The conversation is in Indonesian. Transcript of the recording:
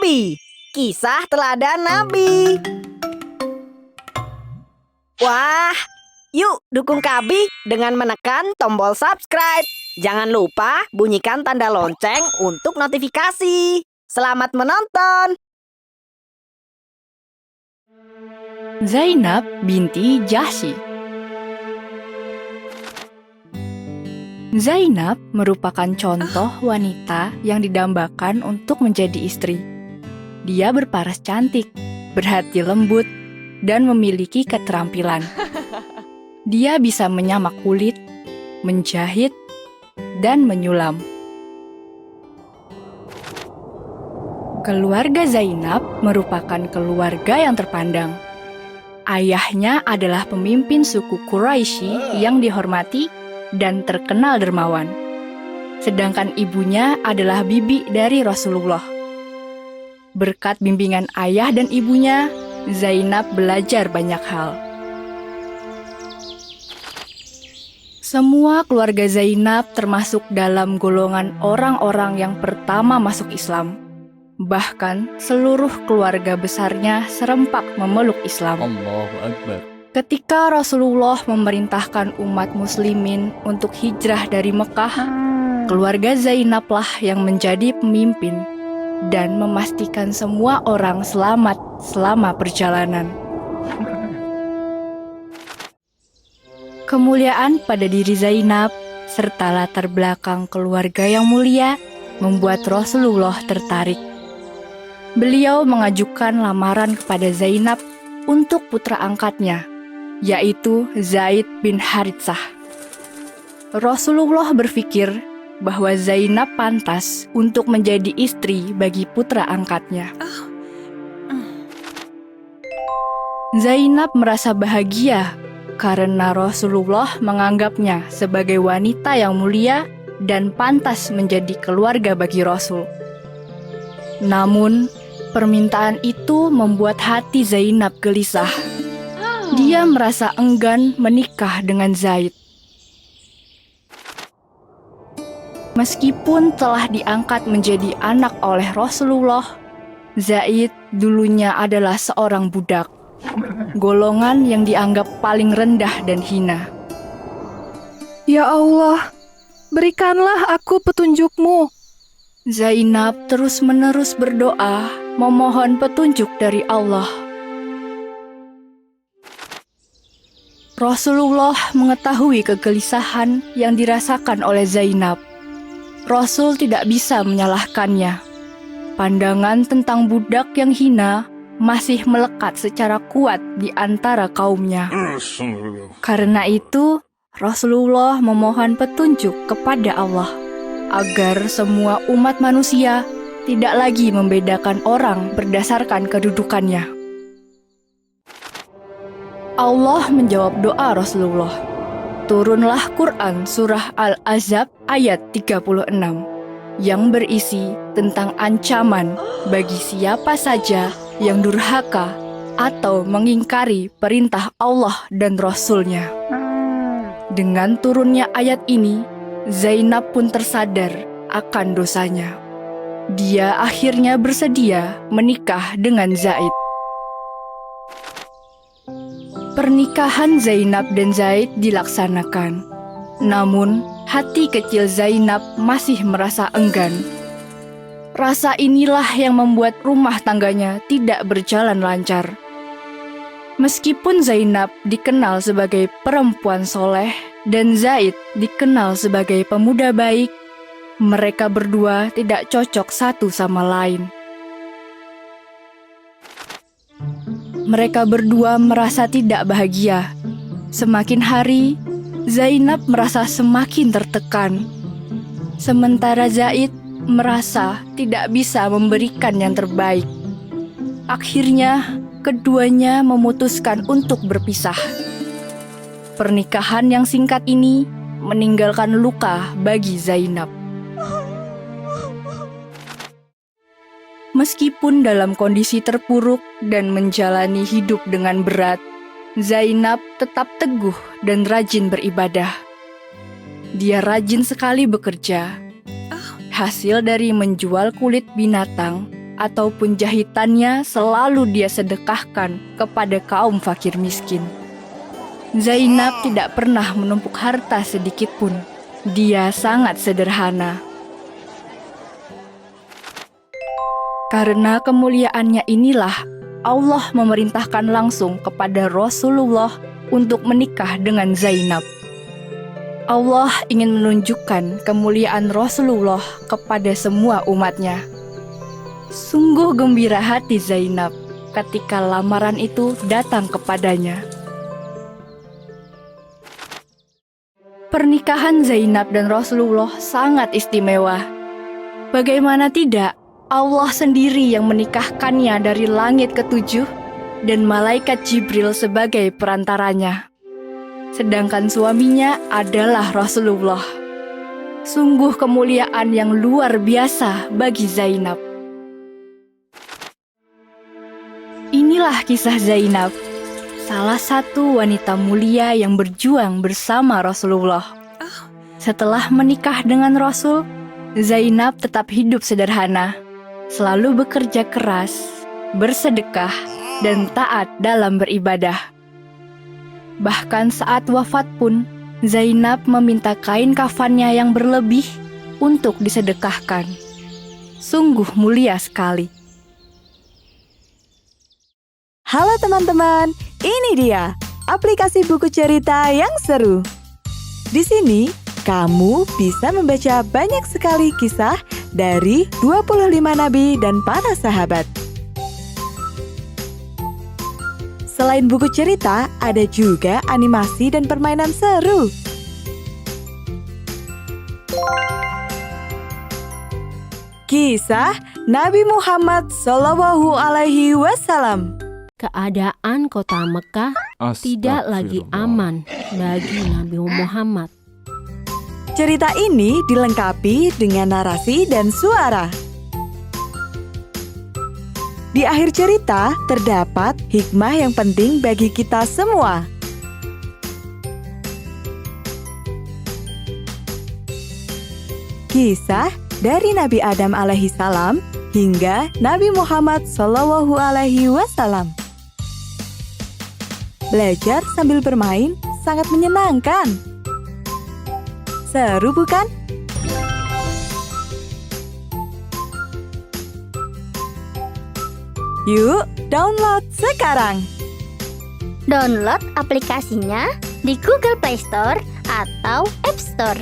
Kabi, kisah teladan Nabi. Wah, yuk dukung Kabi dengan menekan tombol subscribe. Jangan lupa bunyikan tanda lonceng untuk notifikasi. Selamat menonton. Zainab binti Jahsy. Zainab merupakan contoh wanita yang didambakan untuk menjadi istri. Dia berparas cantik, berhati lembut, dan memiliki keterampilan. Dia bisa menyamak kulit, menjahit, dan menyulam. Keluarga Zainab merupakan keluarga yang terpandang. Ayahnya adalah pemimpin suku Quraisy yang dihormati dan terkenal dermawan. Sedangkan ibunya adalah bibi dari Rasulullah. Berkat bimbingan ayah dan ibunya, Zainab belajar banyak hal. Semua keluarga Zainab termasuk dalam golongan orang-orang yang pertama masuk Islam. Bahkan seluruh keluarga besarnya serempak memeluk Islam. Allahu Akbar. Ketika Rasulullah memerintahkan umat muslimin untuk hijrah dari Mekah, keluarga Zainablah yang menjadi pemimpin dan memastikan semua orang selamat selama perjalanan. Kemuliaan pada diri Zainab serta latar belakang keluarga yang mulia membuat Rasulullah tertarik. Beliau mengajukan lamaran kepada Zainab untuk putra angkatnya, yaitu Zaid bin Haritsah. Rasulullah berpikir bahwa Zainab pantas untuk menjadi istri bagi putra angkatnya. Zainab merasa bahagia karena Rasulullah menganggapnya sebagai wanita yang mulia dan pantas menjadi keluarga bagi Rasul. Namun, permintaan itu membuat hati Zainab gelisah. Dia merasa enggan menikah dengan Zaid. Meskipun telah diangkat menjadi anak oleh Rasulullah, Zaid dulunya adalah seorang budak, golongan yang dianggap paling rendah dan hina. Ya Allah, berikanlah aku petunjuk-Mu. Zainab terus-menerus berdoa, memohon petunjuk dari Allah. Rasulullah mengetahui kegelisahan yang dirasakan oleh Zainab. Rasul tidak bisa menyalahkannya. Pandangan tentang budak yang hina masih melekat secara kuat di antara kaumnya. Karena itu, Rasulullah memohon petunjuk kepada Allah agar semua umat manusia tidak lagi membedakan orang berdasarkan kedudukannya. Allah menjawab doa Rasulullah. Turunlah Quran Surah Al-Ahzab ayat 36 yang berisi tentang ancaman bagi siapa saja yang durhaka atau mengingkari perintah Allah dan Rasul-Nya. Dengan turunnya ayat ini, Zainab pun tersadar akan dosanya. Dia akhirnya bersedia menikah dengan Zaid. Pernikahan Zainab dan Zaid dilaksanakan. Namun, hati kecil Zainab masih merasa enggan. Rasa inilah yang membuat rumah tangganya tidak berjalan lancar. Meskipun Zainab dikenal sebagai perempuan soleh dan Zaid dikenal sebagai pemuda baik, mereka berdua tidak cocok satu sama lain. Mereka berdua merasa tidak bahagia. Semakin hari, Zainab merasa semakin tertekan. Sementara Zaid merasa tidak bisa memberikan yang terbaik. Akhirnya, keduanya memutuskan untuk berpisah. Pernikahan yang singkat ini meninggalkan luka bagi Zainab. Meskipun dalam kondisi terpuruk dan menjalani hidup dengan berat, Zainab tetap teguh dan rajin beribadah. Dia rajin sekali bekerja. Hasil dari menjual kulit binatang ataupun jahitannya selalu dia sedekahkan kepada kaum fakir miskin. Zainab tidak pernah menumpuk harta sedikit pun. Dia sangat sederhana. Karena kemuliaannya inilah Allah memerintahkan langsung kepada Rasulullah untuk menikah dengan Zainab. Allah ingin menunjukkan kemuliaan Rasulullah kepada semua umatnya. Sungguh gembira hati Zainab ketika lamaran itu datang kepadanya. Pernikahan Zainab dan Rasulullah sangat istimewa. Bagaimana tidak, Allah sendiri yang menikahkannya dari langit ketujuh dan malaikat Jibril sebagai perantaranya. Sedangkan suaminya adalah Rasulullah. Sungguh kemuliaan yang luar biasa bagi Zainab. Inilah kisah Zainab, salah satu wanita mulia yang berjuang bersama Rasulullah. Setelah menikah dengan Rasul, Zainab tetap hidup sederhana, selalu bekerja keras, bersedekah, dan taat dalam beribadah. Bahkan saat wafat pun, Zainab meminta kain kafannya yang berlebih untuk disedekahkan. Sungguh mulia sekali. Halo teman-teman, ini dia aplikasi buku cerita yang seru. Di sini, kamu bisa membaca banyak sekali kisah dari 25 nabi dan para sahabat. Selain buku cerita, ada juga animasi dan permainan seru. Kisah Nabi Muhammad SAW. Keadaan kota Mekah tidak lagi aman bagi Nabi Muhammad. Cerita ini dilengkapi dengan narasi dan suara. Di akhir cerita terdapat hikmah yang penting bagi kita semua. Kisah dari Nabi Adam alaihi salam hingga Nabi Muhammad sallallahu alaihi wasallam. Belajar sambil bermain sangat menyenangkan. Seru bukan? Yuk, download sekarang. Download aplikasinya di Google Play Store atau App Store.